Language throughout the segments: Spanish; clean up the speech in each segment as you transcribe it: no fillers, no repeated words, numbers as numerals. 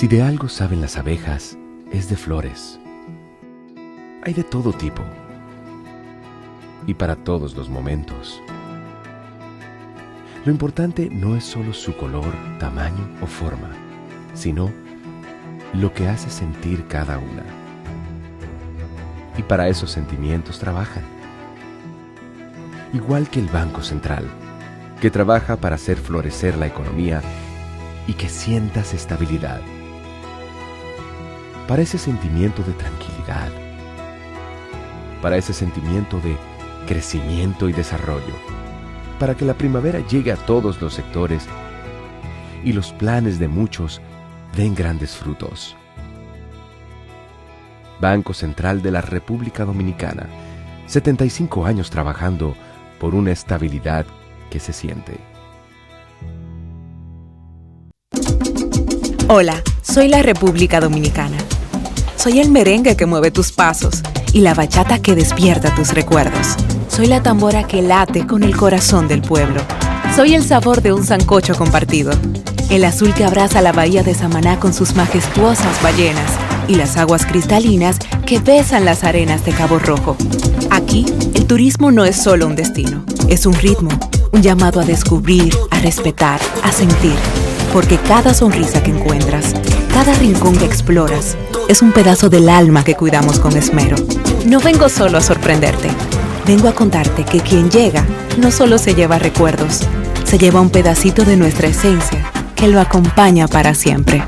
Si de algo saben las abejas, es de flores. Hay de todo tipo y para todos los momentos. Lo importante no es solo su color, tamaño o forma, sino lo que hace sentir cada una. Y para esos sentimientos trabajan. Igual que el Banco Central, que trabaja para hacer florecer la economía y que sientas estabilidad. Para ese sentimiento de tranquilidad. Para ese sentimiento de crecimiento y desarrollo. Para que la primavera llegue a todos los sectores y los planes de muchos den grandes frutos. Banco Central de la República Dominicana, 75 años trabajando por una estabilidad que se siente. Hola, soy la República Dominicana. Soy el merengue que mueve tus pasos y la bachata que despierta tus recuerdos. Soy la tambora que late con el corazón del pueblo. Soy el sabor de un sancocho compartido. El azul que abraza la bahía de Samaná con sus majestuosas ballenas y las aguas cristalinas que besan las arenas de Cabo Rojo. Aquí, el turismo no es solo un destino, es un ritmo, un llamado a descubrir, a respetar, a sentir. Porque cada sonrisa que encuentras, cada rincón que exploras, es un pedazo del alma que cuidamos con esmero. No vengo solo a sorprenderte, vengo a contarte que quien llega no solo se lleva recuerdos, se lleva un pedacito de nuestra esencia que lo acompaña para siempre.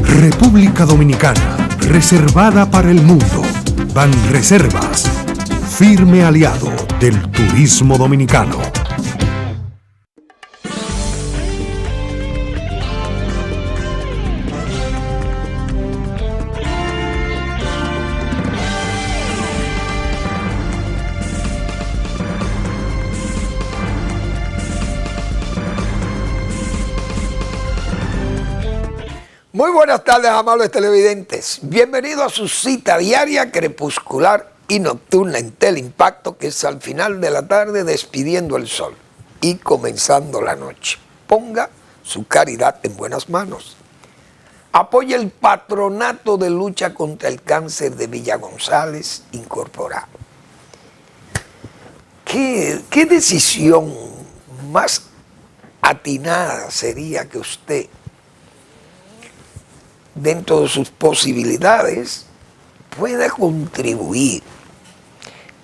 República Dominicana, reservada para el mundo. Banreservas, firme aliado del turismo dominicano. Muy buenas tardes, amables televidentes. Bienvenidos a su cita diaria, crepuscular y nocturna en Teleimpacto, que es al final de la tarde despidiendo el sol y comenzando la noche. Ponga su caridad en buenas manos. Apoya el Patronato de Lucha contra el Cáncer de Villa González Incorporado. ¿Qué decisión más atinada sería que usted, dentro de sus posibilidades, pueda contribuir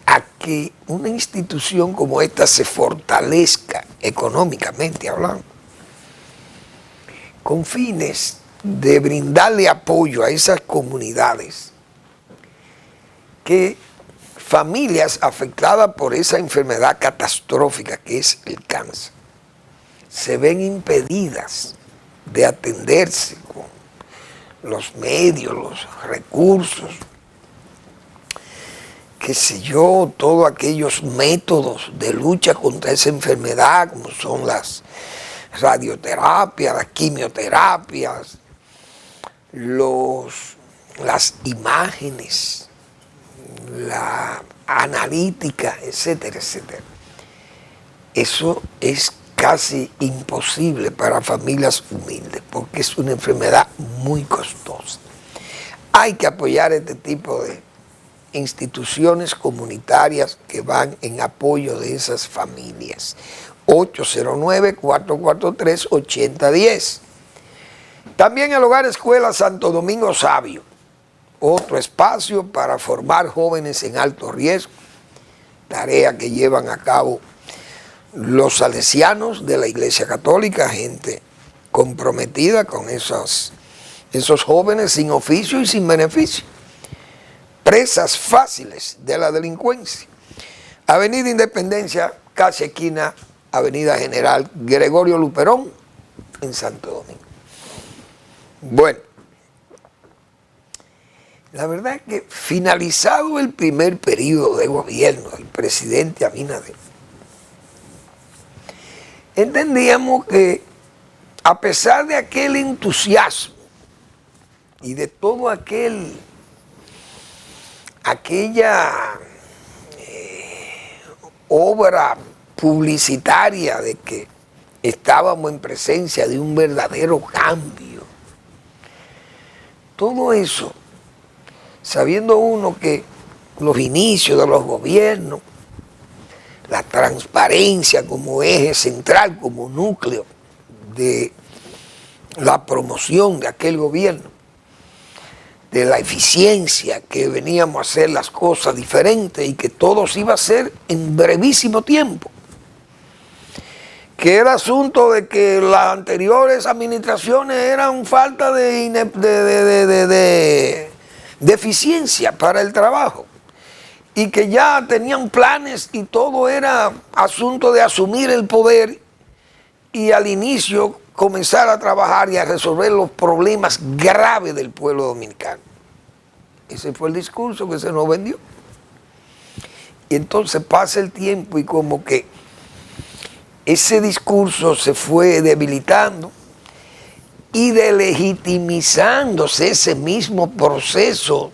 a que una institución como esta se fortalezca económicamente hablando, con fines de brindarle apoyo a esas comunidades que familias afectadas por esa enfermedad catastrófica que es el cáncer se ven impedidas de atenderse con los medios, los recursos, qué sé yo, todos aquellos métodos de lucha contra esa enfermedad, como son las radioterapias, las quimioterapias, las imágenes, la analítica, etcétera, etcétera. Eso es casi imposible para familias humildes, porque es una enfermedad muy costosa. Hay que apoyar este tipo de instituciones comunitarias que van en apoyo de esas familias. 809-443-8010. También el Hogar Escuela Santo Domingo Sabio, otro espacio para formar jóvenes en alto riesgo, tarea que llevan a cabo los salesianos de la Iglesia Católica, gente comprometida con esos jóvenes sin oficio y sin beneficio, presas fáciles de la delincuencia. Avenida Independencia, casi esquina Avenida General Gregorio Luperón, en Santo Domingo. Bueno, la verdad es que finalizado el primer periodo de gobierno del presidente Abinader, entendíamos que a pesar de aquel entusiasmo y de todo aquella obra publicitaria de que estábamos en presencia de un verdadero cambio, todo eso, sabiendo uno que los inicios de los gobiernos, la transparencia como eje central, como núcleo de la promoción de aquel gobierno, de la eficiencia, que veníamos a hacer las cosas diferentes y que todo se iba a hacer en brevísimo tiempo. Que era asunto de que las anteriores administraciones eran falta de eficiencia para el trabajo y que ya tenían planes y todo era asunto de asumir el poder y al inicio comenzar a trabajar y a resolver los problemas graves del pueblo dominicano. Ese fue el discurso que se nos vendió. Y entonces pasa el tiempo y como que ese discurso se fue debilitando y delegitimzándose ese mismo proceso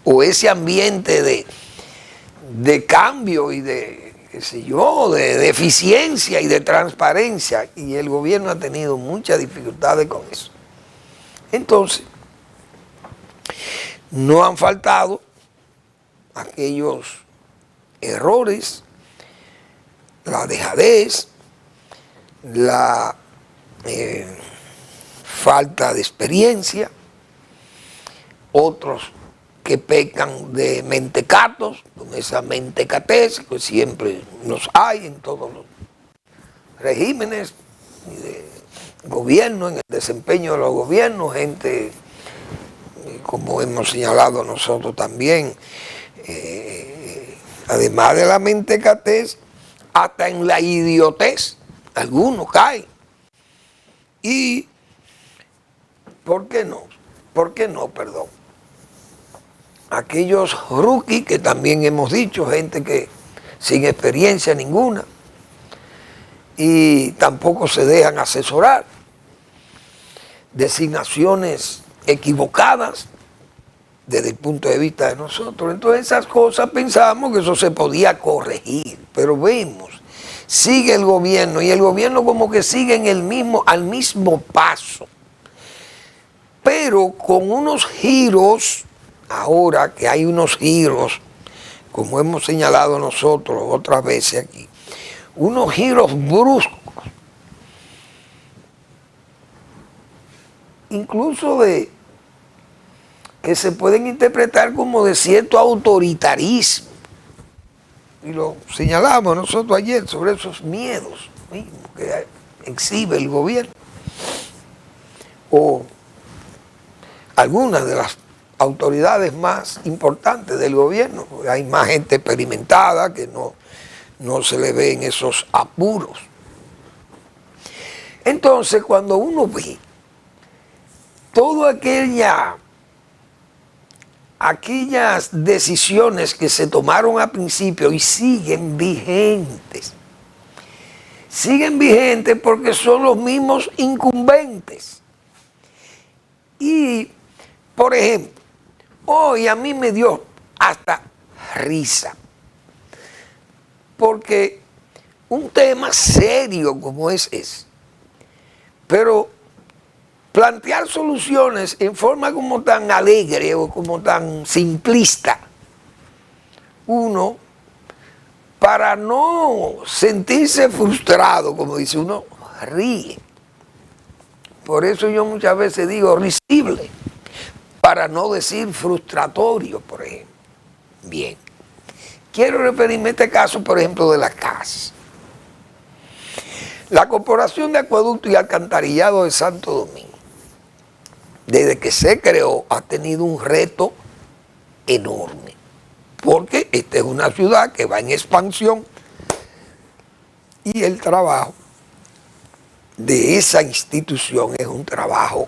o ese ambiente de cambio y de, qué sé yo, de eficiencia y de transparencia. Y el gobierno ha tenido muchas dificultades con eso. Entonces, no han faltado aquellos errores, la dejadez, la falta de experiencia, otros que pecan de mentecatos, con esa mentecatez que siempre nos hay en todos los regímenes de gobierno, en el desempeño de los gobiernos, gente, como hemos señalado nosotros también, además de la mentecatez, hasta en la idiotez, algunos caen. Y, ¿por qué no? ¿Por qué no, perdón? Aquellos rookies que también hemos dicho, gente que sin experiencia ninguna y tampoco se dejan asesorar, designaciones equivocadas desde el punto de vista de nosotros. Entonces esas cosas pensamos que eso se podía corregir, pero vemos, sigue el gobierno y el gobierno como que sigue en al mismo paso, pero con unos giros. Ahora que hay unos giros, como hemos señalado nosotros otras veces aquí, unos giros bruscos, incluso de que se pueden interpretar como de cierto autoritarismo. Y lo señalamos nosotros ayer sobre esos miedos mismos que exhibe el gobierno. O algunas de las autoridades más importantes del gobierno, porque hay más gente experimentada que no se le ve en esos apuros. Entonces, cuando uno ve todas aquellas decisiones que se tomaron al principio y siguen vigentes porque son los mismos incumbentes. Y, por ejemplo, hoy a mí me dio hasta risa, porque un tema serio como es ese, pero plantear soluciones en forma como tan alegre o como tan simplista, uno, para no sentirse frustrado, como dice uno, ríe. Por eso yo muchas veces digo risible, para no decir frustratorio, por ejemplo. Bien. Quiero referirme a este caso, por ejemplo, de la CAS. La Corporación de Acueducto y Alcantarillado de Santo Domingo, desde que se creó, ha tenido un reto enorme, porque esta es una ciudad que va en expansión y el trabajo de esa institución es un trabajo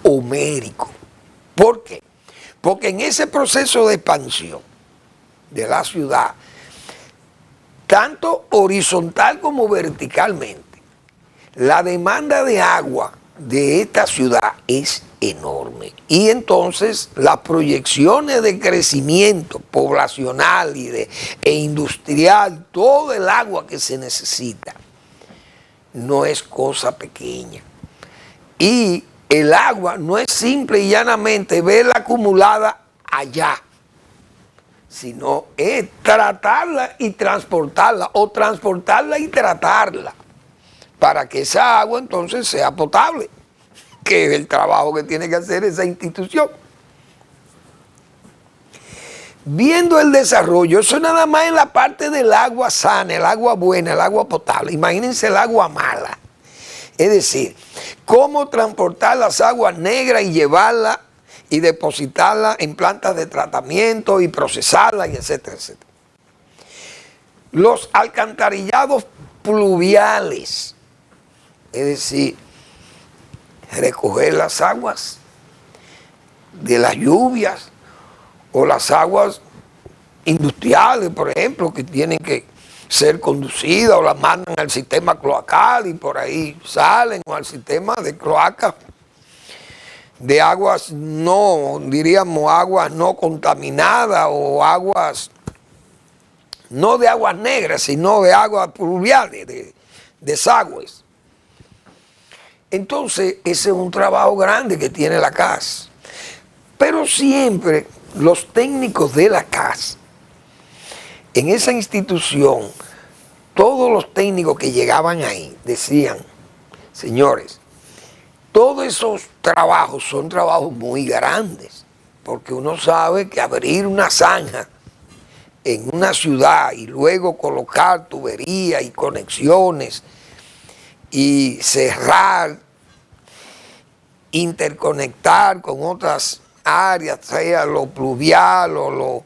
homérico. ¿Por qué? Porque en ese proceso de expansión de la ciudad, tanto horizontal como verticalmente, la demanda de agua de esta ciudad es enorme. Y entonces las proyecciones de crecimiento poblacional e industrial, todo el agua que se necesita, no es cosa pequeña. Y el agua no es simple y llanamente verla acumulada allá, sino es tratarla y transportarla, o transportarla y tratarla, para que esa agua entonces sea potable, que es el trabajo que tiene que hacer esa institución. Viendo el desarrollo, eso nada más en la parte del agua sana, el agua buena, el agua potable. Imagínense el agua mala. Es decir, cómo transportar las aguas negras y llevarlas y depositarlas en plantas de tratamiento y procesarlas, y etcétera, etcétera. Los alcantarillados pluviales, es decir, recoger las aguas de las lluvias o las aguas industriales, por ejemplo, que tienen que ser conducidas o las mandan al sistema cloacal y por ahí salen, o al sistema de cloacas de aguas no, diríamos aguas no contaminadas, o aguas, no de aguas negras, sino de aguas pluviales, de desagües. Entonces, ese es un trabajo grande que tiene la CAS. Pero siempre los técnicos de la CAS, en esa institución, todos los técnicos que llegaban ahí decían, señores, todos esos trabajos son trabajos muy grandes, porque uno sabe que abrir una zanja en una ciudad y luego colocar tuberías y conexiones y cerrar, interconectar con otras áreas, sea lo pluvial o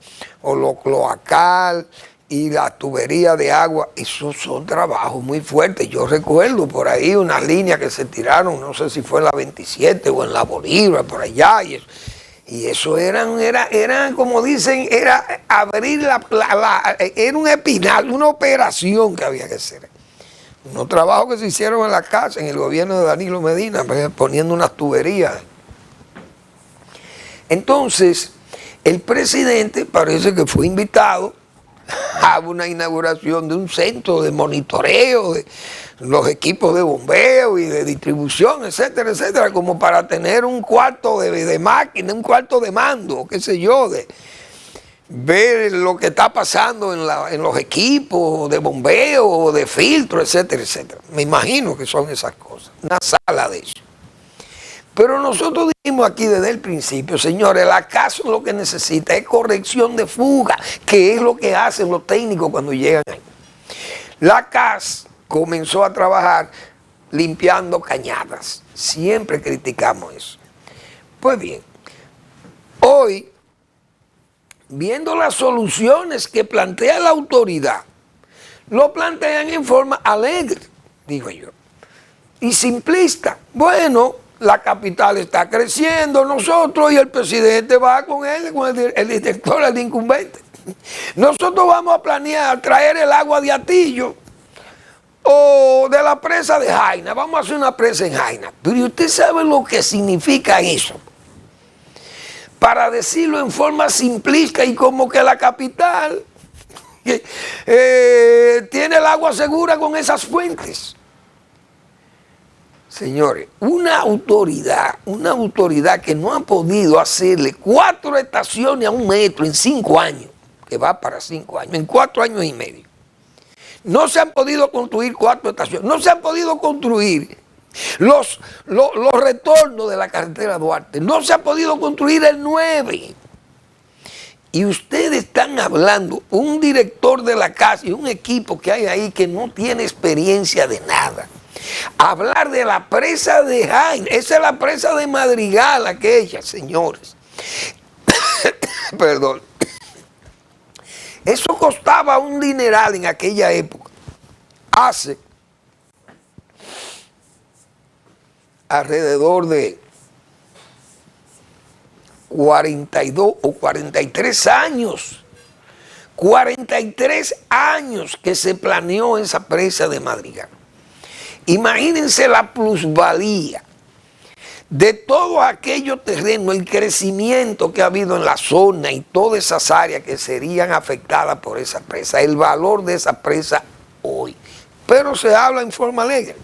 lo cloacal y la tubería de agua, esos son trabajos muy fuertes. Yo recuerdo por ahí unas líneas que se tiraron, no sé si fue en la 27 o en la Bolívar, por allá, y eso eran como dicen, era abrir era un espinal, una operación que había que hacer. Unos trabajos que se hicieron en la casa, en el gobierno de Danilo Medina, poniendo unas tuberías. Entonces, el presidente parece que fue invitado a una inauguración de un centro de monitoreo de los equipos de bombeo y de distribución, etcétera, etcétera, como para tener un cuarto de máquina, un cuarto de mando, qué sé yo, de ver lo que está pasando en los equipos de bombeo, de filtro, etcétera, etcétera. Me imagino que son esas cosas, una sala de eso. Pero nosotros dijimos aquí desde el principio, señores, la CAS lo que necesita es corrección de fuga, que es lo que hacen los técnicos cuando llegan ahí. La CAS comenzó a trabajar limpiando cañadas. Siempre criticamos eso. Pues bien, hoy, viendo las soluciones que plantea la autoridad, lo plantean en forma alegre, digo yo, y simplista. Bueno, la capital está creciendo, nosotros, y el presidente va con él, con el director, el incumbente. Nosotros vamos a planear traer el agua de Atillo o de la presa de Jaina. Vamos a hacer una presa en Jaina. Pero usted sabe lo que significa eso. Para decirlo en forma simplista y como que la capital tiene el agua segura con esas fuentes. Señores, una autoridad que no ha podido hacerle 4 estaciones a un metro en 5 años, que va para 5 años, en 4 años y medio. No se han podido construir 4 estaciones, no se han podido construir los retornos de la carretera Duarte, no se ha podido construir el 9. Y ustedes están hablando, un director de la casa y un equipo que hay ahí que no tiene experiencia de nada. Hablar de la presa de Jaina, esa es la presa de Madrigal, aquella, señores. Perdón. Eso costaba un dineral en aquella época. Hace alrededor de 42 o 43 años. 43 años que se planeó esa presa de Madrigal. Imagínense la plusvalía de todo aquello terreno, el crecimiento que ha habido en la zona y todas esas áreas que serían afectadas por esa presa, el valor de esa presa hoy. Pero se habla en forma alegre.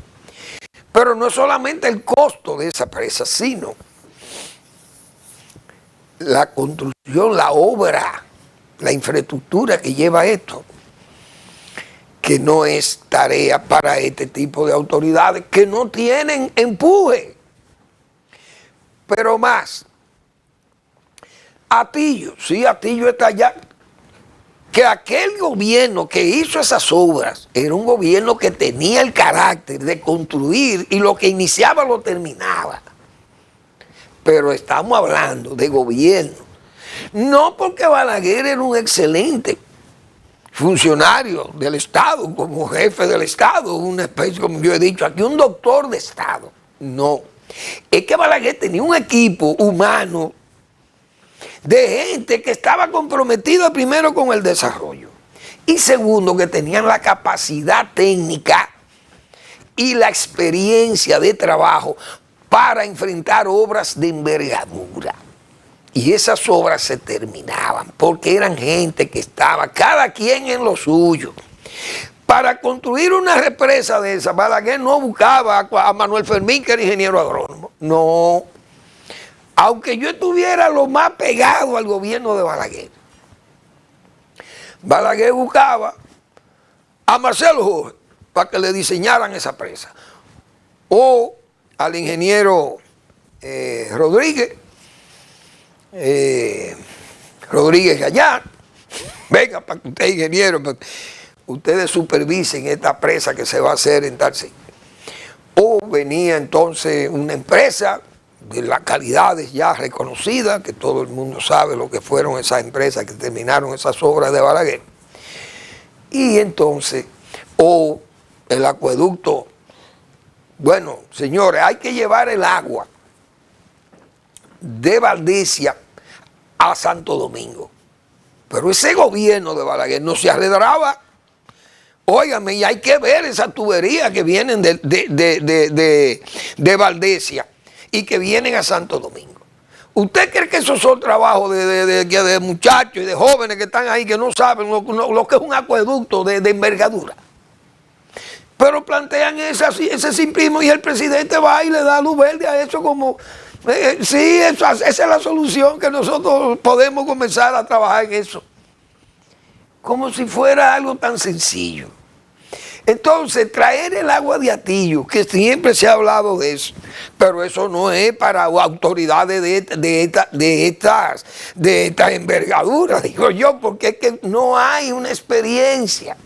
Pero no es solamente el costo de esa presa, sino la construcción, la obra, la infraestructura que lleva esto, que no es tarea para este tipo de autoridades que no tienen empuje. Pero más, Atillo, sí, Atillo está allá, que aquel gobierno que hizo esas obras era un gobierno que tenía el carácter de construir y lo que iniciaba lo terminaba. Pero estamos hablando de gobierno, no porque Balaguer era un excelente funcionario del Estado, como jefe del Estado, una especie, como yo he dicho aquí, un doctor de Estado. No, es que Balaguer tenía un equipo humano de gente que estaba comprometida primero con el desarrollo y segundo que tenían la capacidad técnica y la experiencia de trabajo para enfrentar obras de envergadura. Y esas obras se terminaban porque eran gente que estaba cada quien en lo suyo. Para construir una represa de esa, Balaguer no buscaba a Manuel Fermín, que era ingeniero agrónomo. No. Aunque yo estuviera lo más pegado al gobierno de Balaguer, Balaguer buscaba a Marcelo Jorge para que le diseñaran esa presa. O al ingeniero Rodríguez Gallán, venga para que usted es ingeniero, ustedes supervisen esta presa que se va a hacer en tal sitio. O venía entonces una empresa de las calidades ya reconocidas, que todo el mundo sabe lo que fueron esas empresas que terminaron esas obras de Balaguer. Y entonces, o el acueducto, bueno, señores, hay que llevar el agua de Valdesia a Santo Domingo. Pero ese gobierno de Balaguer no se arredraba. Óigame, y hay que ver esas tuberías que vienen de Valdesia y que vienen a Santo Domingo. ¿Usted cree que esos son trabajos de muchachos y de jóvenes que están ahí que no saben lo que es un acueducto de envergadura? Pero plantean ese simplismo y el presidente va y le da luz verde a eso como... sí, esa es la solución, que nosotros podemos comenzar a trabajar en eso. Como si fuera algo tan sencillo. Entonces, traer el agua de Atillo, que siempre se ha hablado de eso, pero eso no es para autoridades de esta envergadura, digo yo, porque es que no hay una experiencia.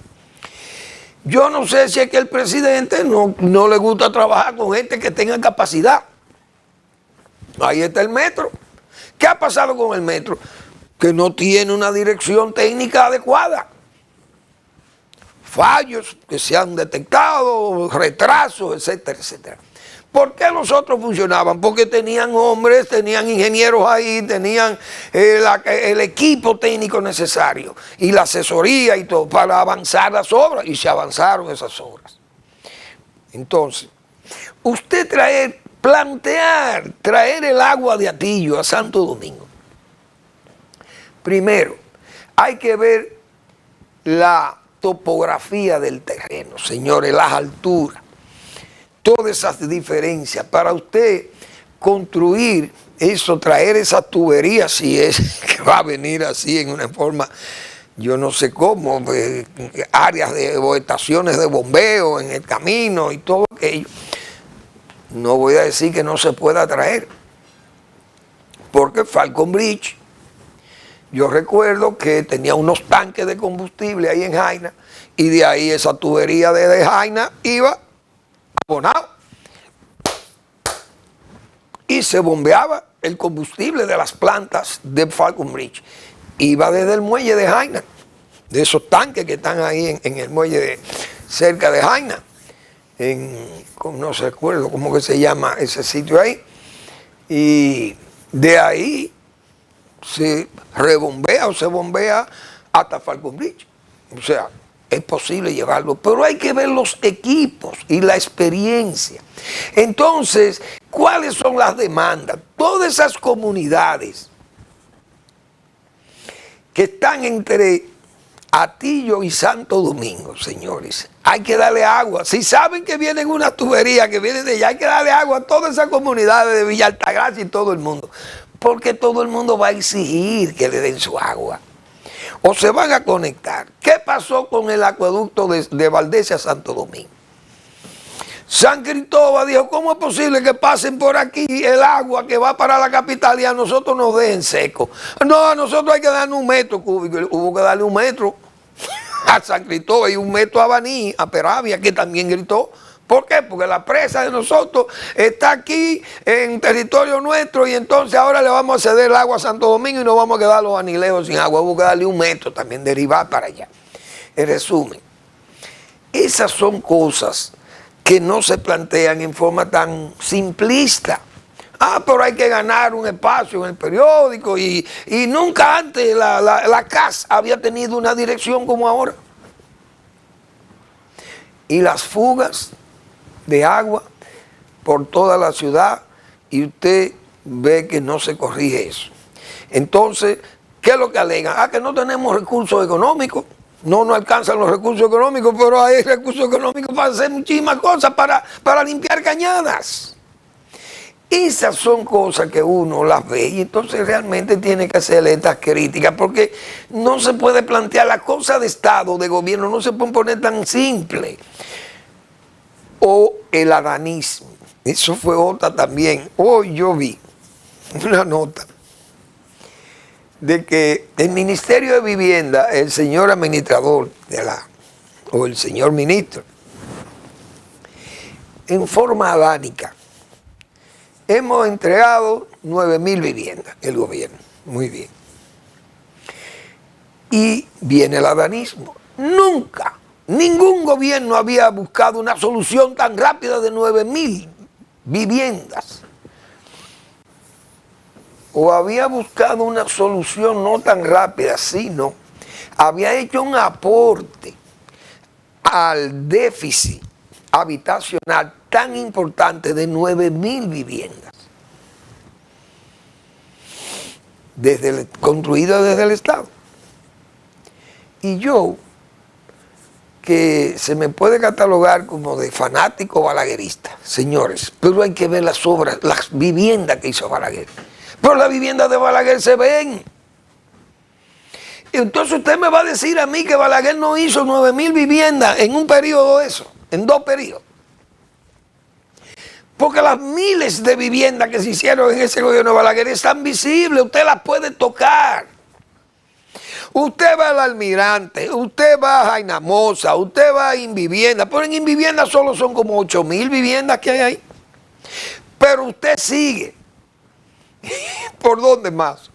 Yo no sé si es que el presidente no le gusta trabajar con gente que tenga capacidad. Ahí está el metro. ¿Qué ha pasado con el metro? Que no tiene una dirección técnica adecuada. Fallos que se han detectado, retrasos, etcétera, etcétera. ¿Por qué los otros funcionaban? Porque tenían hombres, tenían ingenieros ahí, tenían el equipo técnico necesario y la asesoría y todo para avanzar las obras, y se avanzaron esas obras. Entonces, usted traer el agua de Atillo a Santo Domingo. Primero, hay que ver la topografía del terreno, señores, las alturas, todas esas diferencias. Para usted construir eso, traer esas tuberías, si es que va a venir así en una forma, yo no sé cómo, áreas o estaciones de bombeo en el camino y todo aquello. No voy a decir que no se pueda traer, porque Falcon Bridge, yo recuerdo que tenía unos tanques de combustible ahí en Jaina, y de ahí esa tubería de Jaina iba abonado y se bombeaba el combustible de las plantas de Falcon Bridge. Iba desde el muelle de Jaina, de esos tanques que están ahí en el muelle cerca de Jaina. No se recuerdo cómo que se llama ese sitio ahí, y de ahí se rebombea o se bombea hasta Falcon Bridge. O sea, es posible llevarlo, pero hay que ver los equipos y la experiencia. Entonces, ¿cuáles son las demandas? Todas esas comunidades que están entre Atillo y Santo Domingo, señores, hay que darle agua. Si saben que vienen unas tuberías que vienen de allá, hay que darle agua a todas esas comunidades de Villa Altagracia y todo el mundo. Porque todo el mundo va a exigir que le den su agua. O se van a conectar. ¿Qué pasó con el acueducto de Valdés a Santo Domingo? San Cristóbal dijo, ¿cómo es posible que pasen por aquí el agua que va para la capital y a nosotros nos dejen seco? No, a nosotros hay que darle 1 metro cúbico. Hubo que darle 1 metro a San Cristóbal y 1 metro a Baní, a Peravia, que también gritó. ¿Por qué? Porque la presa de nosotros está aquí en territorio nuestro y entonces ahora le vamos a ceder el agua a Santo Domingo y nos vamos a quedar los anileos sin agua. Hubo que darle 1 metro también, derivar para allá. En resumen, esas son cosas que no se plantean en forma tan simplista. Pero hay que ganar un espacio en el periódico y nunca antes la CAS había tenido una dirección como ahora. Y las fugas de agua por toda la ciudad y usted ve que no se corrige eso. Entonces, ¿qué es lo que alegan? Que no tenemos recursos económicos. No nos alcanzan los recursos económicos, pero hay recursos económicos para hacer muchísimas cosas, para limpiar cañadas. Esas son cosas que uno las ve y entonces realmente tiene que hacerle estas críticas, porque no se puede plantear la cosa de Estado, de gobierno, no se puede poner tan simple. O el adanismo, eso fue otra también. Hoy yo vi una nota de que el Ministerio de Vivienda, el señor administrador o el señor ministro, en forma adánica, hemos entregado 9.000 viviendas, el gobierno, muy bien. Y viene el adanismo. Nunca, ningún gobierno había buscado una solución tan rápida de 9.000 viviendas. O había buscado una solución no tan rápida, sino había hecho un aporte al déficit habitacional tan importante de 9.000 viviendas, construidas desde el Estado. Y yo, que se me puede catalogar como de fanático balaguerista, señores, pero hay que ver las obras, las viviendas que hizo Balaguer. Pero las viviendas de Balaguer se ven. Entonces usted me va a decir a mí que Balaguer no hizo 9.000 viviendas en un periodo de eso, en 2 periodos. Porque las miles de viviendas que se hicieron en ese gobierno de Balaguer están visibles, usted las puede tocar. Usted va al Almirante, usted va a Jaina Moza, usted va a Invivienda, pero en Invivienda solo son como 8.000 viviendas que hay ahí. Pero usted sigue. ¿Por dónde más?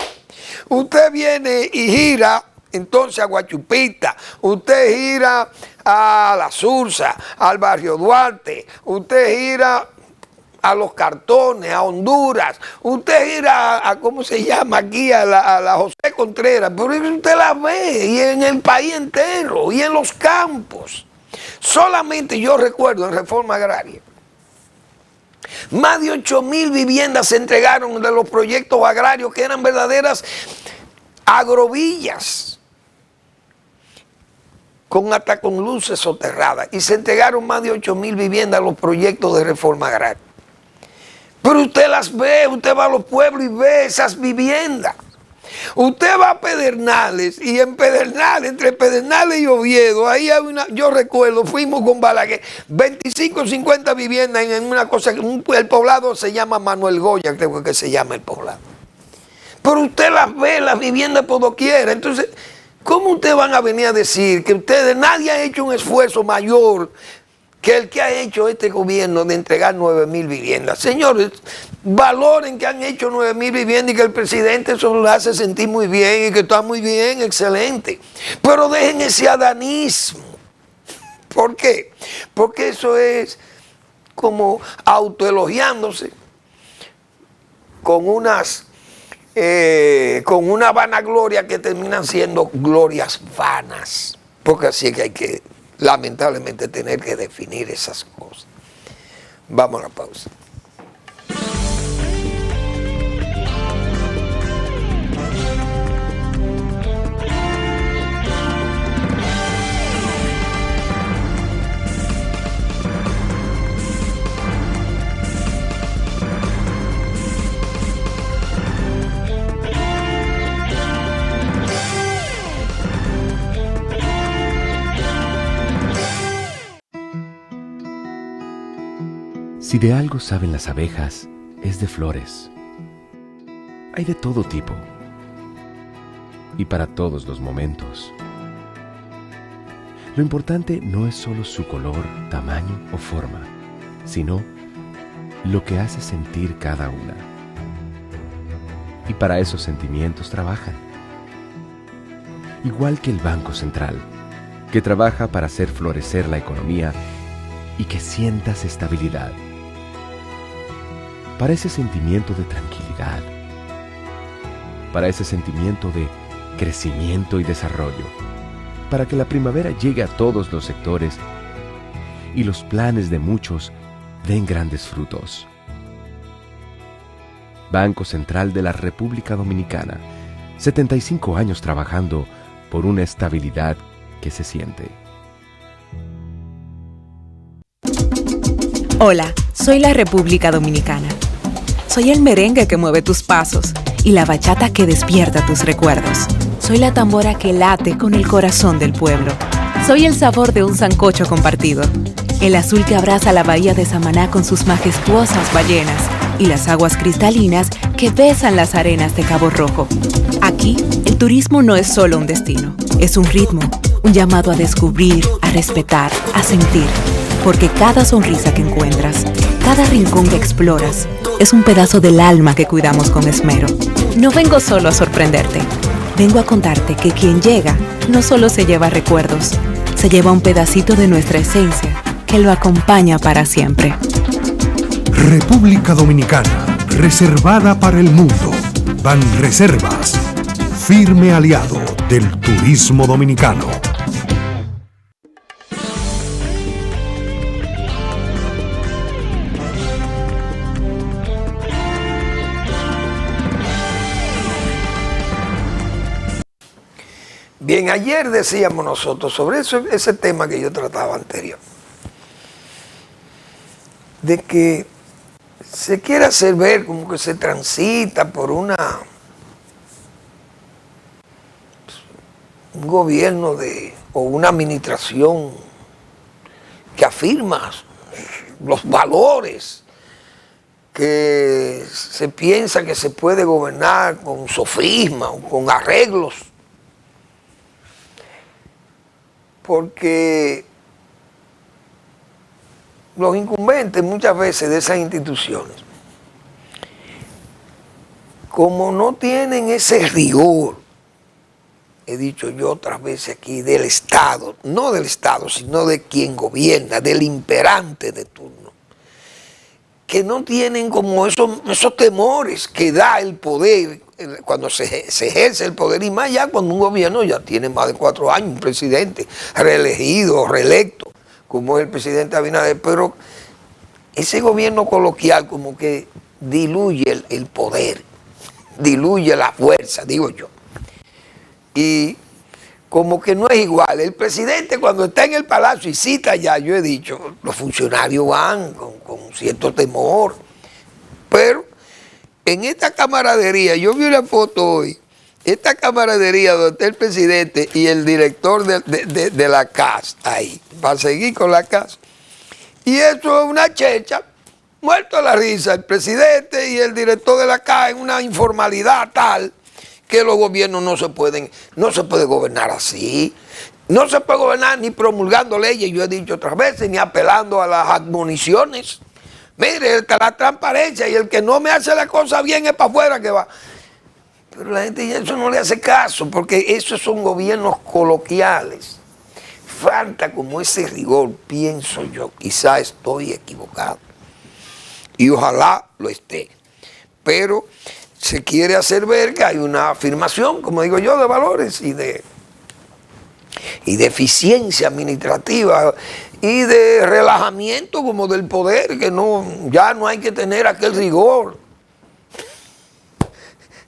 Usted viene y gira entonces a Guachupita, usted gira a La Sursa, al barrio Duarte, usted gira a Los Cartones, a Honduras, usted gira a ¿cómo se llama aquí? A la José Contreras, pero usted la ve, y en el país entero, y en los campos. Solamente yo recuerdo en Reforma Agraria, más de 8.000 viviendas se entregaron de los proyectos agrarios que eran verdaderas agrovillas, hasta con luces soterradas, y se entregaron más de 8.000 viviendas a los proyectos de reforma agraria. Pero usted las ve, usted va a los pueblos y ve esas viviendas. Usted va a Pedernales y en Pedernales, entre Pedernales y Oviedo, ahí hay yo recuerdo, fuimos con Balaguer, 25 o 50 viviendas en una cosa, el poblado se llama Manuel Goya, creo que se llama el poblado. Pero usted las ve, las viviendas por doquier. Entonces, ¿cómo ustedes van a venir a decir que nadie ha hecho un esfuerzo mayor que el que ha hecho este gobierno de entregar 9.000 viviendas? Señores, valoren que han hecho 9.000 viviendas y que el presidente eso lo hace sentir muy bien y que está muy bien, excelente. Pero dejen ese adanismo. ¿Por qué? Porque eso es como autoelogiándose con una vanagloria que terminan siendo glorias vanas. Porque así es que hay que lamentablemente tener que definir esas cosas. Vamos a la pausa. Si de algo saben las abejas, es de flores. Hay de todo tipo y para todos los momentos. Lo importante no es solo su color, tamaño o forma, sino lo que hace sentir cada una. Y para esos sentimientos trabajan. Igual que el Banco Central, que trabaja para hacer florecer la economía y que sientas estabilidad. Para ese sentimiento de tranquilidad, para ese sentimiento de crecimiento y desarrollo, para que la primavera llegue a todos los sectores y los planes de muchos den grandes frutos. Banco Central de la República Dominicana, 75 años trabajando por una estabilidad que se siente. Hola, soy la República Dominicana. Soy el merengue que mueve tus pasos y la bachata que despierta tus recuerdos. Soy la tambora que late con el corazón del pueblo. Soy el sabor de un sancocho compartido, el azul que abraza la bahía de Samaná con sus majestuosas ballenas y las aguas cristalinas que besan las arenas de Cabo Rojo. Aquí, el turismo no es solo un destino, es un ritmo, un llamado a descubrir, a respetar, a sentir. Porque cada sonrisa que encuentras, cada rincón que exploras, es un pedazo del alma que cuidamos con esmero. No vengo solo a sorprenderte, vengo a contarte que quien llega no solo se lleva recuerdos, se lleva un pedacito de nuestra esencia que lo acompaña para siempre. República Dominicana, reservada para el mundo. Banreservas, firme aliado del turismo dominicano. Bien, ayer decíamos nosotros sobre ese tema que yo trataba anterior, de que se quiere hacer ver como que se transita por un gobierno o una administración que afirma los valores, que se piensa que se puede gobernar con sofisma o con arreglos, porque los incumbentes muchas veces de esas instituciones, como no tienen ese rigor, he dicho yo otras veces aquí, del Estado, no del Estado, sino de quien gobierna, del imperante de turno, que no tienen como esos temores que da el poder cuando se ejerce el poder, y más ya cuando un gobierno ya tiene más de 4 años, un presidente reelegido o reelecto, como es el presidente Abinader, pero ese gobierno coloquial como que diluye el poder, diluye la fuerza, digo yo. Y como que no es igual. El presidente cuando está en el palacio y cita ya, yo he dicho, los funcionarios van con cierto temor, pero en esta camaradería, yo vi una foto hoy, esta camaradería donde está el presidente y el director de la CAS, ahí, para seguir con la CAS. Y eso es una checha, muerto a la risa, el presidente y el director de la CAS en una informalidad tal que los gobiernos no se puede gobernar así. No se puede gobernar ni promulgando leyes, yo he dicho otras veces, ni apelando a las admoniciones. Mire, la transparencia, y el que no me hace la cosa bien es para afuera que va. Pero la gente ya eso no le hace caso, porque esos son gobiernos coloquiales. Falta como ese rigor, pienso yo. Quizá estoy equivocado. Y ojalá lo esté. Pero se quiere hacer ver que hay una afirmación, como digo yo, de valores y de eficiencia administrativa y de relajamiento como del poder, que ya no hay que tener aquel rigor.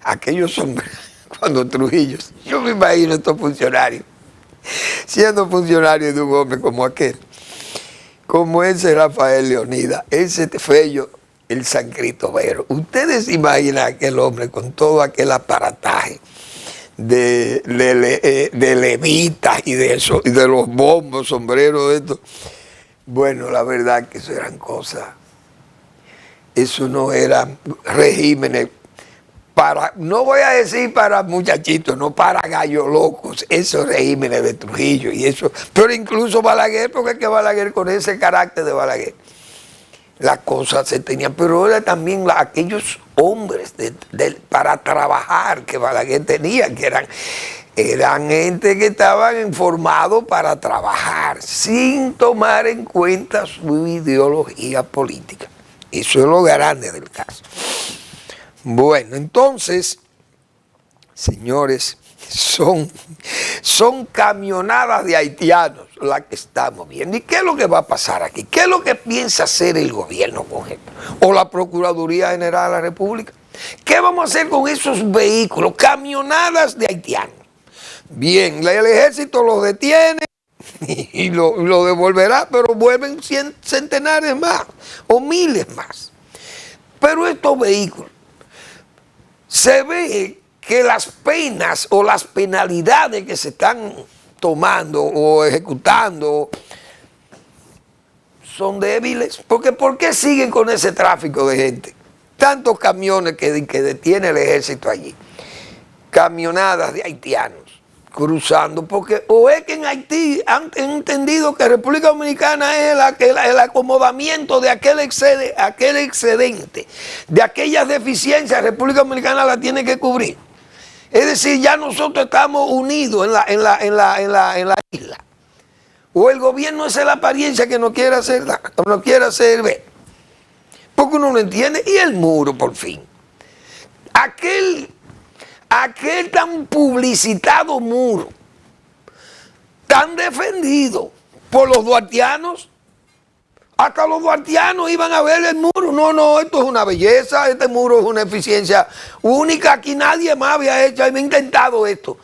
Aquellos hombres, cuando Trujillo, yo me imagino estos funcionarios, siendo funcionarios de un hombre como aquel, como ese Rafael Leonidas, ese Fello, el San Cristóbal. Ustedes se imaginan aquel hombre con todo aquel aparataje de levitas y de eso, y de los bombos, sombreros, de esto. Bueno, la verdad que eso eran cosas Eso no eran regímenes para, no voy a decir para muchachitos, no para gallos locos, esos regímenes de Trujillo y eso, pero incluso Balaguer, porque es que Balaguer con ese carácter de Balaguer, las cosas se tenían, pero era también aquellos hombres para trabajar que Balaguer tenía, que eran gente que estaban formados para trabajar, sin tomar en cuenta su ideología política. Eso es lo grande del caso. Bueno, entonces, señores, son camionadas de haitianos las que estamos viendo. ¿Y qué es lo que va a pasar aquí? ¿Qué es lo que piensa hacer el gobierno con esto? ¿O la Procuraduría General de la República? ¿Qué vamos a hacer con esos vehículos? Camionadas de haitianos. Bien, el ejército los detiene y lo devolverá, pero vuelven centenares más o miles más. Pero estos vehículos, se ve que las penas o las penalidades que se están tomando o ejecutando son débiles. Porque ¿por qué siguen con ese tráfico de gente? Tantos camiones que detiene el ejército allí. Camionadas de haitianos cruzando, porque o es que en Haití han entendido que República Dominicana es el acomodamiento de aquel excedente, de aquellas deficiencias, República Dominicana la tiene que cubrir. Es decir, ya nosotros estamos unidos en la isla. O el gobierno es la apariencia que no quiere hacer ver. Porque uno no entiende. Y el muro, por fin. Aquel tan publicitado muro, tan defendido por los duartianos, hasta los duartianos iban a ver el muro. No, esto es una belleza, este muro es una eficiencia única, aquí nadie más había intentado esto.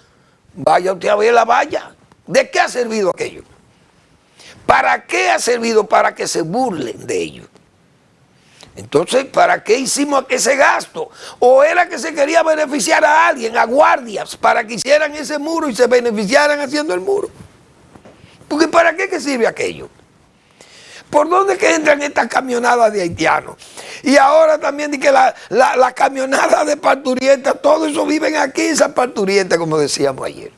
Vaya usted a ver la valla. ¿De qué ha servido aquello? ¿Para qué ha servido? Para que se burlen de ellos. Entonces, ¿para qué hicimos ese gasto? ¿O era que se quería beneficiar a alguien, a guardias, para que hicieran ese muro y se beneficiaran haciendo el muro? Porque ¿para qué que sirve aquello? ¿Por dónde que entran estas camionadas de haitianos? Y ahora también de que la camionada de parturientas, todo eso viven aquí, esas parturientas, como decíamos ayer.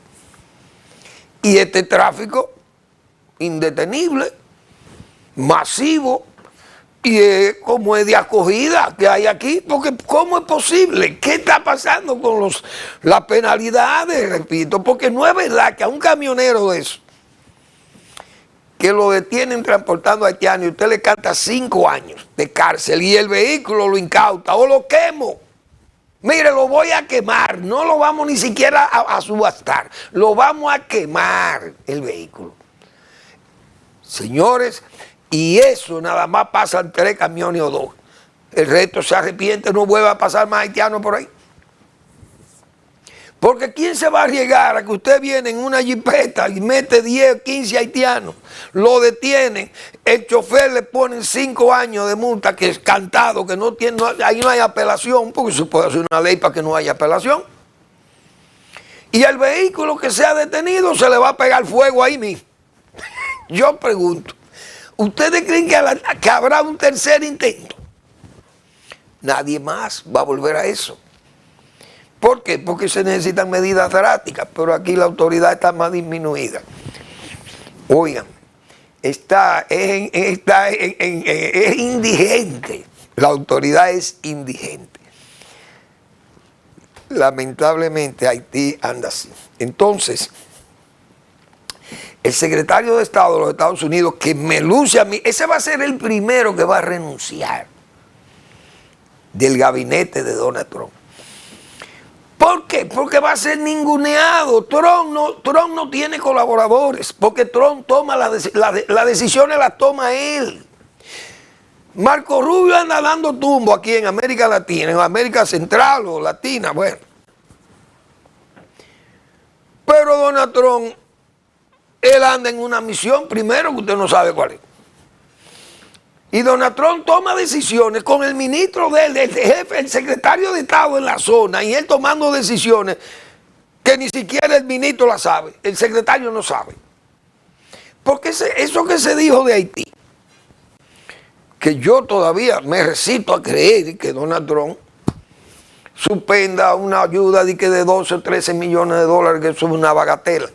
Y este tráfico indetenible, masivo, y como es de acogida que hay aquí, porque ¿cómo es posible? ¿Qué está pasando con las penalidades? Repito, porque no es verdad que a un camionero de eso, que lo detienen transportando a haitianos y usted le canta 5 años de cárcel y el vehículo lo incauta o lo quemo. Mire, lo voy a quemar, no lo vamos ni siquiera a subastar, lo vamos a quemar el vehículo. Señores, y eso nada más pasan 3 camiones o 2. El resto se arrepiente, no vuelve a pasar más haitianos por ahí. Porque ¿quién se va a arriesgar a que usted viene en una jipeta y mete 10, 15 haitianos, lo detienen, el chofer le ponen 5 años de multa, que es cantado, que no tiene, ahí no hay apelación, porque se puede hacer una ley para que no haya apelación? Y el vehículo que sea detenido se le va a pegar fuego ahí mismo. Yo pregunto, ¿ustedes creen que habrá un tercer intento? Nadie más va a volver a eso. ¿Por qué? Porque se necesitan medidas drásticas, pero aquí la autoridad está más disminuida. Oigan, es indigente. La autoridad es indigente. Lamentablemente Haití anda así. Entonces, el secretario de Estado de los Estados Unidos, que me luce a mí, ese va a ser el primero que va a renunciar del gabinete de Donald Trump. ¿Por qué? Porque va a ser ninguneado. Trump no tiene colaboradores, porque Trump toma las decisiones, las toma él. Marco Rubio anda dando tumbo aquí en América Latina, en América Central o Latina, bueno. Pero Donald Trump, él anda en una misión, primero que usted no sabe cuál es. Y Donald Trump toma decisiones con el ministro de él, el jefe, el secretario de Estado en la zona, y él tomando decisiones que ni siquiera el ministro la sabe, el secretario no sabe. Porque eso que se dijo de Haití, que yo todavía me resisto a creer que Donald Trump suspenda una ayuda de 12 o 13 millones de dólares, que eso es una bagatela,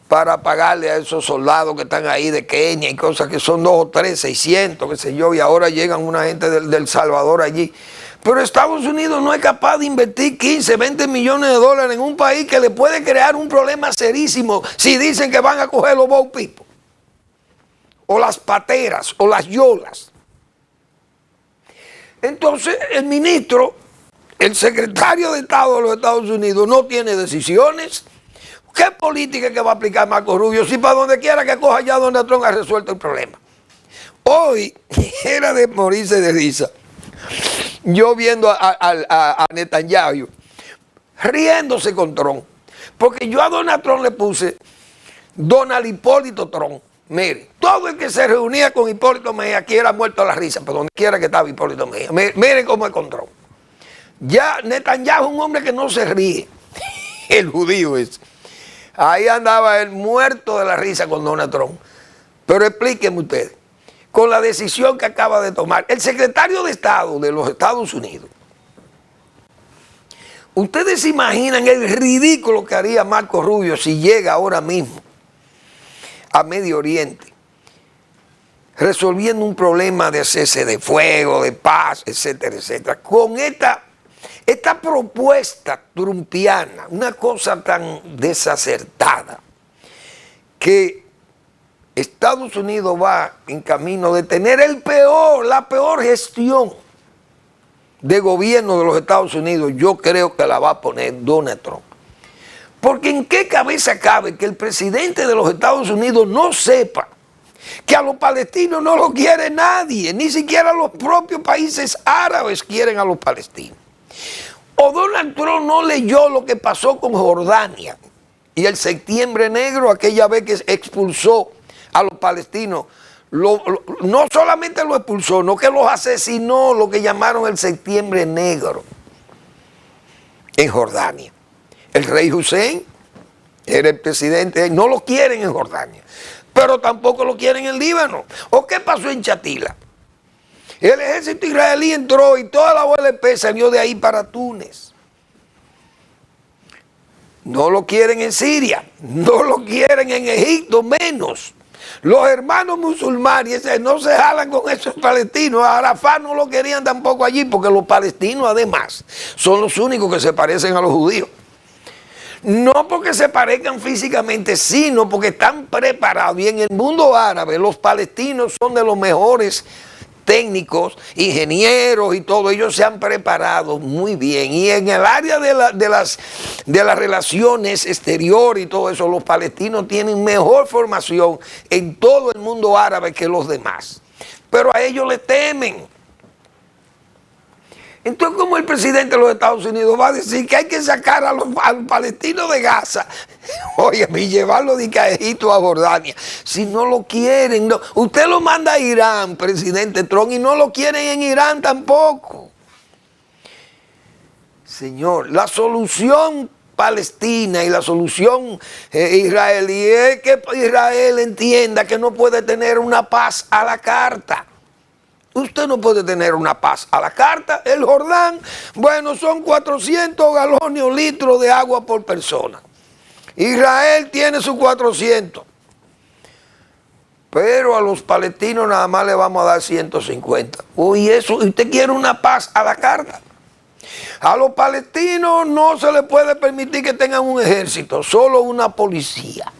para pagarle a esos soldados que están ahí de Kenia y cosas que son 2 o 3, 600, qué sé yo, y ahora llegan una gente del Salvador allí. Pero Estados Unidos no es capaz de invertir 15, 20 millones de dólares en un país que le puede crear un problema serísimo si dicen que van a coger los boat people, o las pateras, o las yolas. Entonces el ministro, el secretario de Estado de los Estados Unidos no tiene decisiones. ¿Qué política que va a aplicar Marco Rubio si para donde quiera que coja ya Donald Trump ha resuelto el problema? Hoy era de morirse de risa, yo viendo a Netanyahu riéndose con Trump, porque yo a Donald Trump le puse Donald Hipólito Trump. Mire, todo el que se reunía con Hipólito Mejía aquí era muerto a la risa, por donde quiera que estaba Hipólito Mejía. Miren cómo es con Trump. Ya Netanyahu es un hombre que no se ríe, el judío es. Ahí andaba él muerto de la risa con Donald Trump. Pero explíquenme ustedes, con la decisión que acaba de tomar el secretario de Estado de los Estados Unidos, ¿ustedes se imaginan el ridículo que haría Marco Rubio si llega ahora mismo a Medio Oriente, resolviendo un problema de cese de fuego, de paz, etcétera, etcétera, con esta propuesta trumpiana, una cosa tan desacertada, que Estados Unidos va en camino de tener la peor gestión de gobierno de los Estados Unidos? Yo creo que la va a poner Donald Trump. Porque ¿en qué cabeza cabe que el presidente de los Estados Unidos no sepa que a los palestinos no lo quiere nadie, ni siquiera los propios países árabes quieren a los palestinos? O Donald Trump no leyó lo que pasó con Jordania y el Septiembre Negro, aquella vez que expulsó a los palestinos. No solamente lo expulsó, no que los asesinó, lo que llamaron el Septiembre Negro en Jordania. El rey Hussein era el presidente, no lo quieren en Jordania, pero tampoco lo quieren en Líbano. ¿O qué pasó en Chatila? El ejército israelí entró y toda la OLP salió de ahí para Túnez. No lo quieren en Siria, no lo quieren en Egipto, menos. Los hermanos musulmanes no se jalan con esos palestinos. A Arafat no lo querían tampoco allí, porque los palestinos además son los únicos que se parecen a los judíos. No porque se parezcan físicamente, sino porque están preparados. Y en el mundo árabe los palestinos son de los mejores técnicos, ingenieros y todo. Ellos se han preparado muy bien. Y en el área de las relaciones exteriores y todo eso, los palestinos tienen mejor formación en todo el mundo árabe que los demás. Pero a ellos le temen. Entonces, ¿cómo el presidente de los Estados Unidos va a decir que hay que sacar a los palestinos de Gaza? Oye, y llevarlo de Egipto a Jordania. Si no lo quieren, no. Usted lo manda a Irán, presidente Trump, y no lo quieren en Irán tampoco. Señor, la solución palestina y la solución israelí es que Israel entienda que no puede tener una paz a la carta. Usted no puede tener una paz a la carta. El Jordán, bueno, son 400 galones o litros de agua por persona. Israel tiene sus 400. Pero a los palestinos nada más le vamos a dar 150. Uy, eso, ¿usted quiere una paz a la carta? A los palestinos no se les puede permitir que tengan un ejército, solo una policía.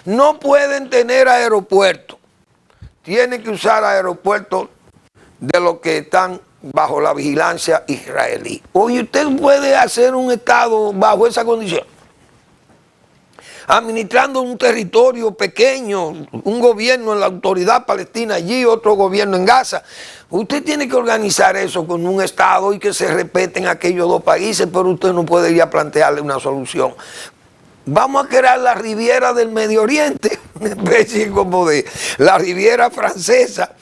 No pueden tener aeropuertos. Tienen que usar aeropuertos de los que están bajo la vigilancia israelí. Oye, usted puede hacer un Estado bajo esa condición, administrando un territorio pequeño, un gobierno en la autoridad palestina allí, otro gobierno en Gaza. Usted tiene que organizar eso con un Estado y que se respeten aquellos dos países, pero usted no puede ir a plantearle una solución. Vamos a crear la Riviera del Medio Oriente, una especie como de la Riviera Francesa,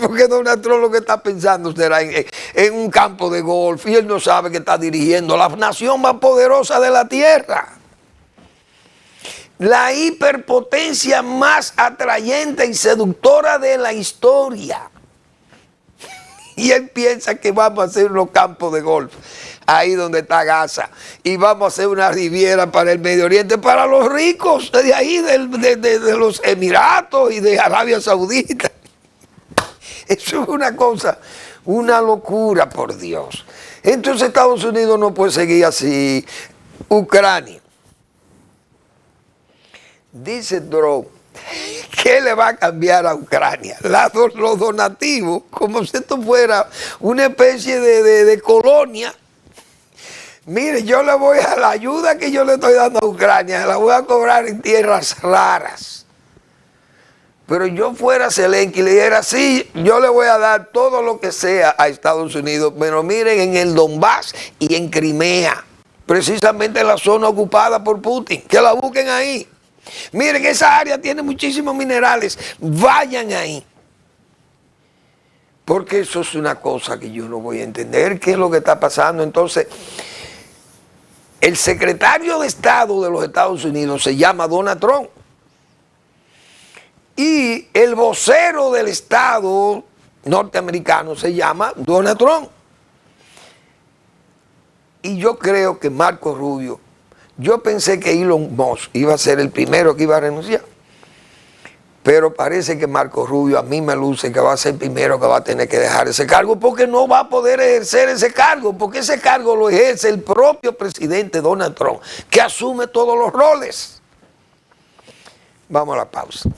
porque Donald Trump lo que está pensando será en un campo de golf, y él no sabe que está dirigiendo la nación más poderosa de la tierra. La hiperpotencia más atrayente y seductora de la historia. Y él piensa que vamos a hacer unos campos de golf, ahí donde está Gaza, y vamos a hacer una riviera para el Medio Oriente, para los ricos de ahí, de los Emiratos y de Arabia Saudita. Eso es una cosa, una locura, por Dios. Entonces Estados Unidos no puede seguir así. Ucrania. Dice Trump, ¿qué le va a cambiar a Ucrania? Los donativos, como si esto fuera una especie de colonia. Mire, yo le voy a la ayuda que yo le estoy dando a Ucrania, la voy a cobrar en tierras raras. Pero yo fuera Zelensky y le dijera, sí, yo le voy a dar todo lo que sea a Estados Unidos, pero miren, en el Donbass y en Crimea, precisamente en la zona ocupada por Putin, que la busquen ahí. Miren, esa área tiene muchísimos minerales, vayan ahí. Porque eso es una cosa que yo no voy a entender, qué es lo que está pasando. Entonces, el secretario de Estado de los Estados Unidos se llama Donald Trump. Y el vocero del Estado norteamericano se llama Donald Trump. Y yo creo que Marco Rubio, yo pensé que Elon Musk iba a ser el primero que iba a renunciar. Pero parece que Marco Rubio a mí me luce que va a ser el primero que va a tener que dejar ese cargo, porque no va a poder ejercer ese cargo, porque ese cargo lo ejerce el propio presidente Donald Trump, que asume todos los roles. Vamos a la pausa.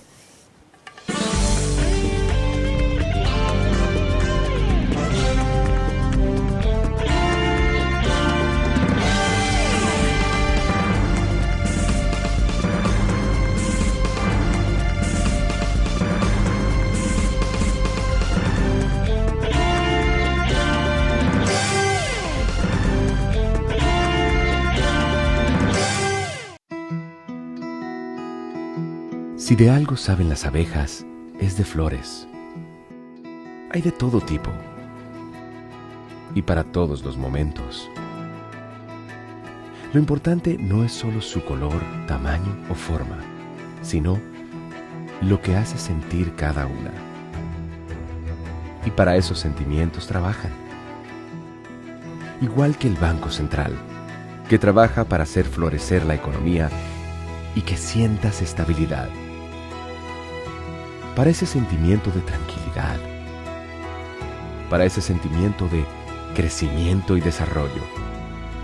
Si de algo saben las abejas, es de flores. Hay de todo tipo y para todos los momentos. Lo importante no es solo su color, tamaño o forma, sino lo que hace sentir cada una. Y para esos sentimientos trabajan. Igual que el Banco Central, que trabaja para hacer florecer la economía y que sientas estabilidad. Para ese sentimiento de tranquilidad, para ese sentimiento de crecimiento y desarrollo,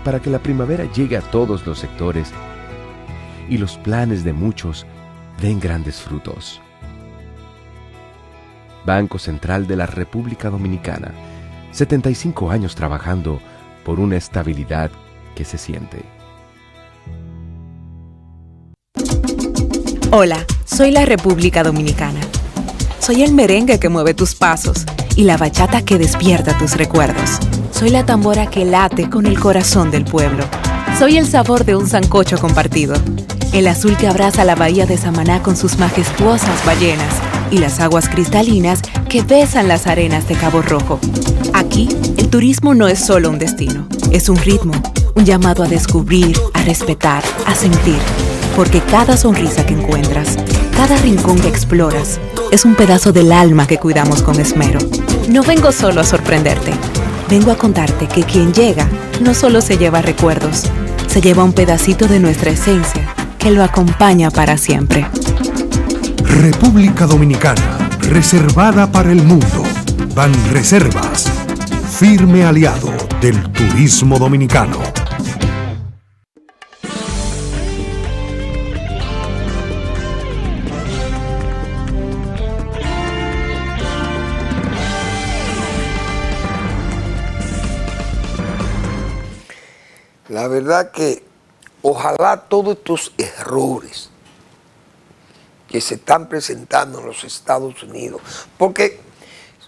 para que la primavera llegue a todos los sectores y los planes de muchos den grandes frutos. Banco Central de la República Dominicana, 75 años trabajando por una estabilidad que se siente. Hola, soy la República Dominicana. Soy el merengue que mueve tus pasos y la bachata que despierta tus recuerdos. Soy la tambora que late con el corazón del pueblo. Soy el sabor de un sancocho compartido, el azul que abraza la bahía de Samaná con sus majestuosas ballenas y las aguas cristalinas que besan las arenas de Cabo Rojo. Aquí, el turismo no es solo un destino, es un ritmo, un llamado a descubrir, a respetar, a sentir. Porque cada sonrisa que encuentras, cada rincón que exploras, es un pedazo del alma que cuidamos con esmero. No vengo solo a sorprenderte, vengo a contarte que quien llega no solo se lleva recuerdos, se lleva un pedacito de nuestra esencia que lo acompaña para siempre. República Dominicana, reservada para el mundo. Banreservas, firme aliado del turismo dominicano. La verdad que ojalá todos estos errores que se están presentando en los Estados Unidos, porque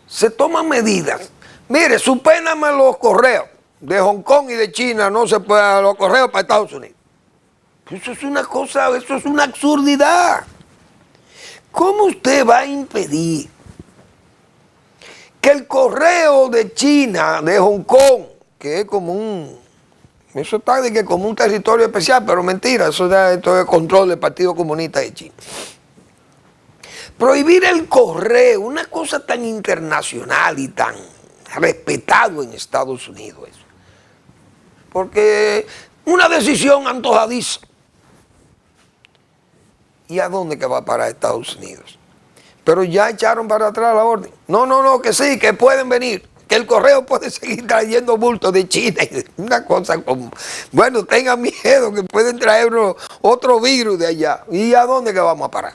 se toman medidas. Mire, suspéndame los correos de Hong Kong y de China, no se puede los correos para Estados Unidos. Eso es una cosa, eso es una absurdidad. ¿Cómo usted va a impedir que el correo de China, de Hong Kong, que es como eso está de que como un territorio especial, pero mentira, eso es control del Partido Comunista de China. Prohibir el correo, una cosa tan internacional y tan respetado en Estados Unidos eso. Porque una decisión antojadiza. ¿Y a dónde que va para Estados Unidos? Pero ya echaron para atrás la orden. No, que sí, que pueden venir. Que el correo puede seguir trayendo bultos de China. Una cosa como, bueno, tengan miedo que pueden traer otro virus de allá. ¿Y a dónde que vamos a parar?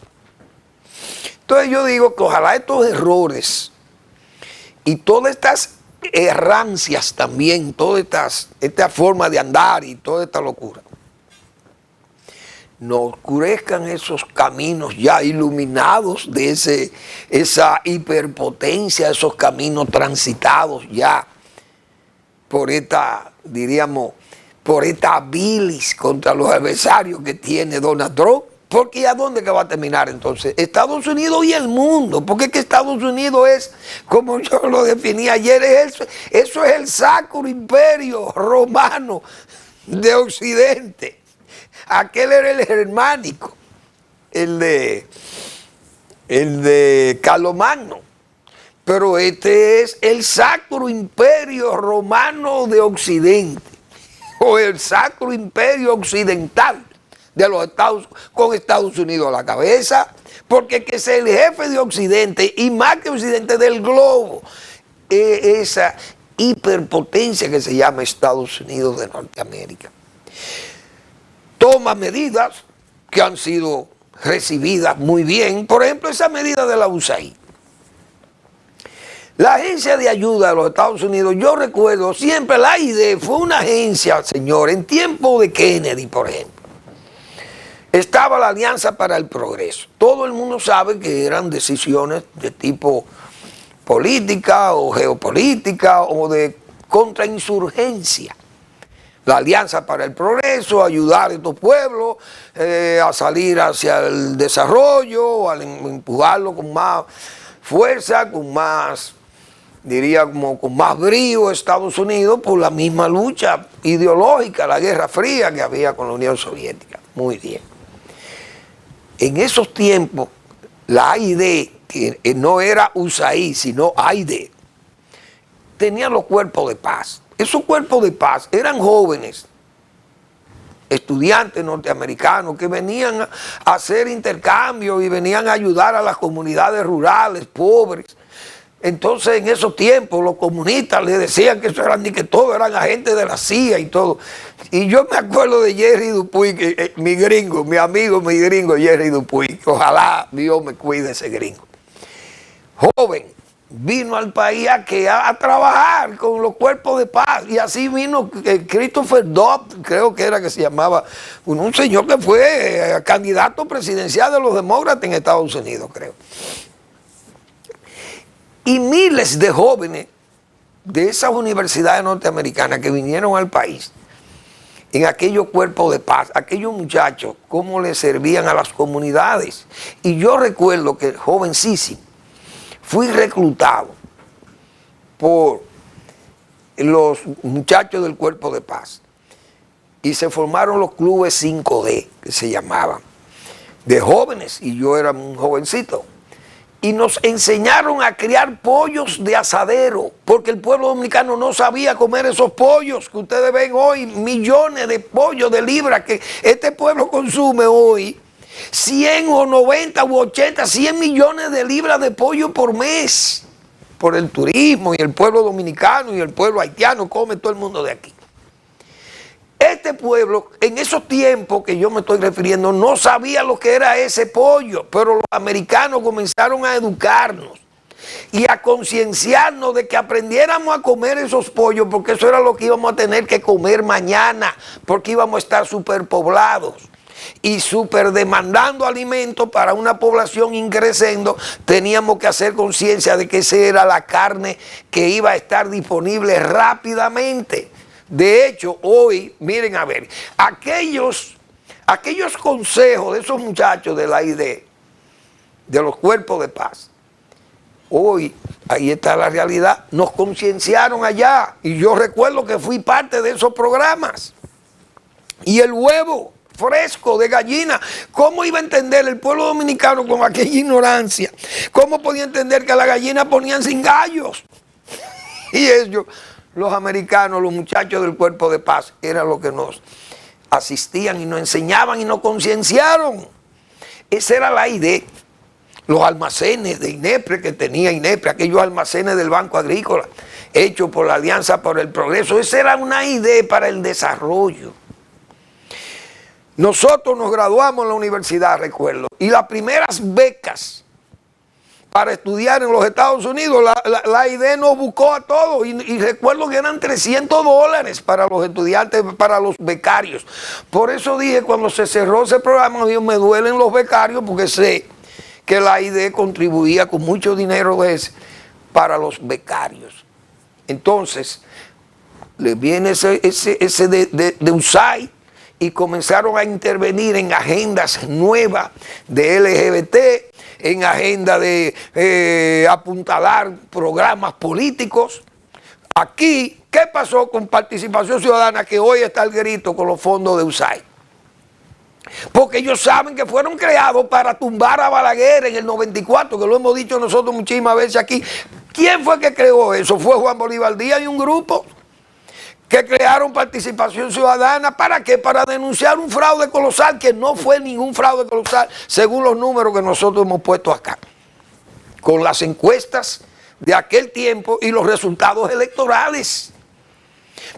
Entonces yo digo que ojalá estos errores y todas estas errancias también, toda esta forma de andar y toda esta locura, no oscurezcan esos caminos ya iluminados de esa hiperpotencia, esos caminos transitados ya por esta, diríamos, por esta bilis contra los adversarios que tiene Donald Trump. Porque ¿a dónde que va a terminar entonces? Estados Unidos y el mundo. Porque es que Estados Unidos es, como yo lo definí ayer, eso es el Sacro Imperio Romano de Occidente. Aquel era el germánico, el de Carlomagno. Pero este es el Sacro Imperio Romano de Occidente, o el Sacro Imperio Occidental de los con Estados Unidos a la cabeza, porque que es el jefe de Occidente y más que Occidente del globo, esa hiperpotencia que se llama Estados Unidos de Norteamérica. Toma medidas que han sido recibidas muy bien, por ejemplo esa medida de la USAID. La agencia de ayuda de los Estados Unidos, yo recuerdo siempre la AID fue una agencia, señor, en tiempo de Kennedy, por ejemplo. Estaba la Alianza para el Progreso. Todo el mundo sabe que eran decisiones de tipo política o geopolítica o de contrainsurgencia. La Alianza para el Progreso, ayudar a estos pueblos a salir hacia el desarrollo, a empujarlo con más fuerza, con más, diría como con más brío Estados Unidos por la misma lucha ideológica, la Guerra Fría que había con la Unión Soviética. Muy bien. En esos tiempos, la AID, que no era USAID, sino AID, tenía los cuerpos de paz. Esos cuerpos de paz eran jóvenes, estudiantes norteamericanos que venían a hacer intercambios y venían a ayudar a las comunidades rurales, pobres. Entonces, en esos tiempos, los comunistas les decían que eso eran ni que todos eran agentes de la CIA y todo. Y yo me acuerdo de Jerry Dupuy, que, mi gringo, mi amigo, mi gringo Jerry Dupuy, que ojalá Dios me cuide ese gringo. Joven, vino al país a trabajar con los cuerpos de paz. Y así vino Christopher Dodd, creo que era que se llamaba, un señor que fue candidato presidencial de los demócratas en Estados Unidos, creo. Y miles de jóvenes de esas universidades norteamericanas que vinieron al país, en aquellos cuerpos de paz, aquellos muchachos, cómo les servían a las comunidades. Y yo recuerdo que jovencísimo, fui reclutado por los muchachos del cuerpo de paz. Y se formaron los clubes 5D, que se llamaban, de jóvenes, y yo era un jovencito. Y nos enseñaron a criar pollos de asadero, porque el pueblo dominicano no sabía comer esos pollos que ustedes ven hoy, millones de pollos de libras que este pueblo consume hoy, 100 o 90 u 80, 100 millones de libras de pollo por mes, por el turismo y el pueblo dominicano y el pueblo haitiano, come todo el mundo de aquí. Este pueblo, en esos tiempos que yo me estoy refiriendo, no sabía lo que era ese pollo, pero los americanos comenzaron a educarnos y a concienciarnos de que aprendiéramos a comer esos pollos, porque eso era lo que íbamos a tener que comer mañana, porque íbamos a estar superpoblados y super demandando alimentos para una población increciendo. Teníamos que hacer conciencia de que esa era la carne que iba a estar disponible rápidamente. De hecho, hoy, miren a ver, aquellos consejos de esos muchachos de la ID, de los cuerpos de paz, hoy, ahí está la realidad, nos concienciaron allá, y yo recuerdo que fui parte de esos programas. Y el huevo fresco de gallina, ¿cómo iba a entender el pueblo dominicano con aquella ignorancia? ¿Cómo podía entender que a la gallina ponían sin gallos? Y ellos, los americanos, los muchachos del Cuerpo de Paz, eran los que nos asistían y nos enseñaban y nos concienciaron. Esa era la idea. Los almacenes de INEPRE que tenía INEPRE, aquellos almacenes del Banco Agrícola, hechos por la Alianza por el Progreso, esa era una idea para el desarrollo. Nosotros nos graduamos en la universidad, recuerdo, y las primeras becas para estudiar en los Estados Unidos, la IDE nos buscó a todos y recuerdo que eran $300 para los estudiantes, para los becarios. Por eso dije, cuando se cerró ese programa, me duelen los becarios porque sé que la IDE contribuía con mucho dinero de ese para los becarios. Entonces, le viene ese de USAID y comenzaron a intervenir en agendas nuevas de LGBT, en agenda de apuntalar programas políticos. Aquí, ¿qué pasó con Participación Ciudadana? Que hoy está el grito con los fondos de USAID. Porque ellos saben que fueron creados para tumbar a Balaguer en el 94, que lo hemos dicho nosotros muchísimas veces aquí. ¿Quién fue que creó eso? Fue Juan Bolívar Díaz y un grupo que crearon Participación Ciudadana. ¿Para qué? Para denunciar un fraude colosal, que no fue ningún fraude colosal, según los números que nosotros hemos puesto acá, con las encuestas de aquel tiempo y los resultados electorales.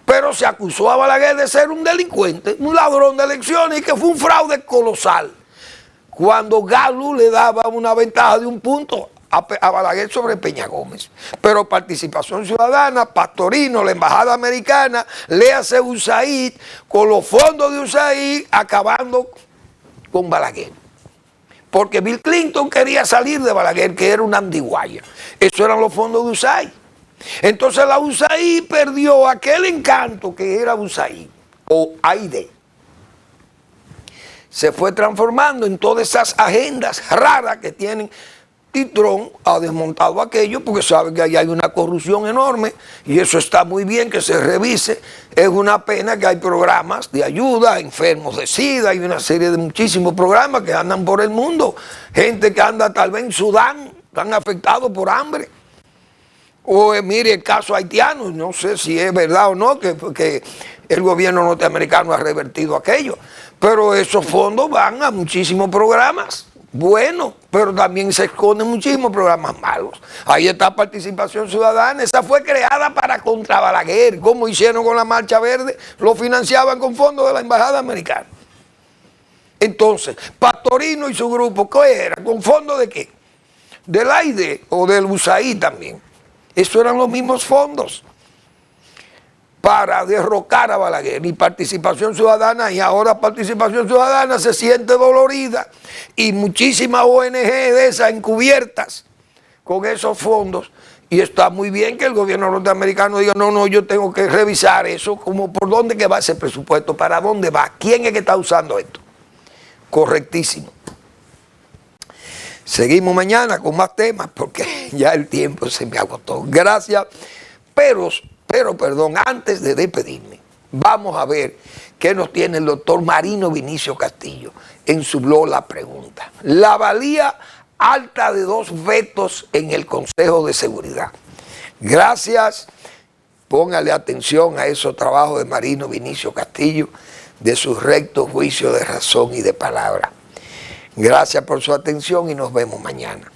Pero se acusó a Balaguer de ser un delincuente, un ladrón de elecciones, y que fue un fraude colosal, cuando Galo le daba una ventaja de 1 punto a Balaguer sobre Peña Gómez. Pero Participación Ciudadana, Pastorino, la Embajada Americana, léase USAID, con los fondos de USAID, acabando con Balaguer. Porque Bill Clinton quería salir de Balaguer, que era una andiguaya. Esos eran los fondos de USAID. Entonces la USAID perdió aquel encanto que era USAID, o AID. Se fue transformando en todas esas agendas raras que tienen. Y Trump ha desmontado aquello porque sabe que ahí hay una corrupción enorme y eso está muy bien que se revise. Es una pena que hay programas de ayuda a enfermos de SIDA, hay una serie de muchísimos programas que andan por el mundo. Gente que anda tal vez en Sudán, están afectados por hambre. O mire el caso haitiano, no sé si es verdad o no que el gobierno norteamericano ha revertido aquello. Pero esos fondos van a muchísimos programas. Bueno, pero también se esconden muchísimos programas malos. Ahí está Participación Ciudadana, esa fue creada para contra Balaguer, como hicieron con la Marcha Verde, lo financiaban con fondos de la Embajada Americana. Entonces, Pastorino y su grupo, ¿qué era? ¿Con fondos de qué? Del AID o del USAID también. Esos eran los mismos fondos para derrocar a Balaguer. Y Participación Ciudadana, y ahora Participación Ciudadana se siente dolorida, y muchísimas ONG de esas encubiertas con esos fondos, y está muy bien que el gobierno norteamericano diga, no, yo tengo que revisar eso, como por dónde que va ese presupuesto, para dónde va, quién es que está usando esto. Correctísimo. Seguimos mañana con más temas, porque ya el tiempo se me agotó. Gracias, pero perdón, antes de despedirme, vamos a ver qué nos tiene el doctor Marino Vinicio Castillo en su blog La Pregunta. La valía alta de 2 vetos en el Consejo de Seguridad. Gracias, póngale atención a esos trabajos de Marino Vinicio Castillo, de su recto juicio de razón y de palabra. Gracias por su atención y nos vemos mañana.